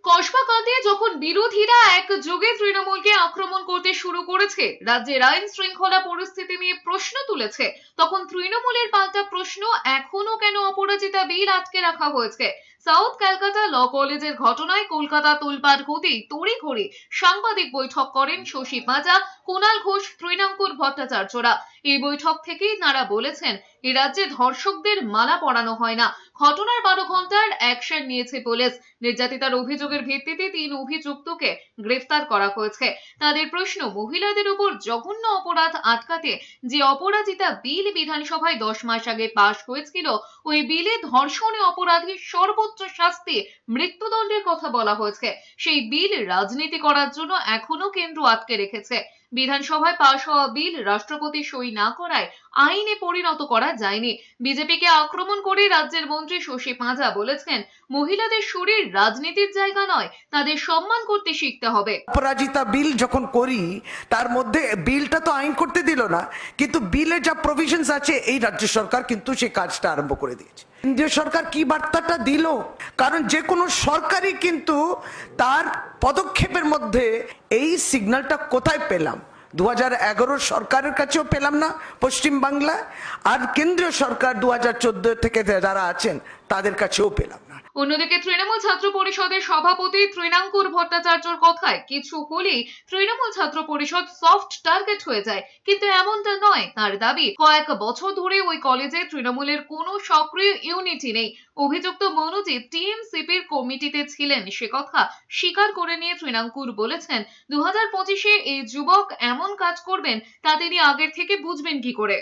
কসবাকাণ্ডে যখন বিরোধীরা একযোগে তৃণমূলকে আক্রমণ করতে শুরু করেছে, রাজ্যের আইন শৃঙ্খলা পরিস্থিতি নিয়ে প্রশ্ন তুলেছে, তখন তৃণমূলের পাল্টা প্রশ্ন, এখনো কেন অপরাজিতা বিল আটকে রাখা হয়েছে? সাউথ ক্যালকাটা ল কলেজের ঘটনায় কলকাতা তোলপাড় হতেই তড়িঘড়ি সাংবাদিক বৈঠক করেন শশী পাঁজা, কুণাল ঘোষ, তৃণাঙ্কুর ভট্টাচার্যরা। এই বৈঠক থেকেই তাঁরা বলেছেন, এ রাজ্যে ধর্ষকদের মালা পরানো হয় না। ঘটনার 12 ঘন্টার অ্যাকশন নিয়েছে পুলিশ। নির্যাতিতার অভিযোগের ভিত্তিতে 3 অভিযুক্তকে গ্রেফতার করা হয়েছে। তাদের প্রশ্ন, মহিলাদের উপর জঘন্য অপরাধ আটকাতে যে অপরাজিতা বিল বিধানসভায় 10 মাস আগে পাশ হয়েছিল, ওই বিলে ধর্ষণে অপরাধীর সর্বোচ্চ শাস্তি মৃত্যুদণ্ডের কথা বলা হয়েছে। সেই বিল রাজনীতি করার জন্য এখনো কেন্দ্র আটকে রেখেছে। বিধানসভায় পাশ হওয়া বিল রাষ্ট্রপতি সই না করায় আইনে পরিণত করা যায়নি। বিজেপিকে আক্রমণ করে রাজ্যের মন্ত্রী শশী পাঁজা বলেছেন, মহিলাদের শরীর রাজনীতির জায়গা নয়, তাদের সম্মান করতে শিখতে হবে। অপরাজিতা বিল যখন করি, তার মধ্যে বিলটা তো আইন করতে দিল না, কিন্তু বিলে যা প্রভিশনস আছে এই রাজ্য সরকার কিন্তু সেই কাজটা আরম্ভ করে দিয়েছে। কেন্দ্রীয় সরকার কি বার্তাটা দিল? কারণ যে কোনো সরকারই কিন্তু তার পদক্ষেপের মধ্যে এই সিগন্যালটা কোথায় পেলাম? 2011 সরকারের কাছেও পেলাম না পশ্চিম বাংলায়, আর কেন্দ্রীয় সরকার 2014 থেকে যারা আছেন তাদের কাছেও পেলাম না। অন্যদিকে তৃণমূল ছাত্র পরিষদের সভাপতি তৃণাঙ্কুর ভট্টাচার্যর কথায় কিছু হলেই তৃণমূল ছাত্র পরিষদ সফট টার্গেট হয়ে যায়, কিন্তু এমনটা নয়। তার দাবি, কয়েক বছর ধরে ওই কলেজে তৃণমূলের কোনো সক্রিয় ইউনিটি নেই। অভিযুক্ত মনোজিৎ টিএমসিপির কমিটিতে ছিলেন, সে কথা স্বীকার করে নিয়ে তৃণাঙ্কুর বলেছেন, 2025-এ এই যুবক এমন কাজ করবেন তা তিনি আগের থেকে বুঝবেন কি করে?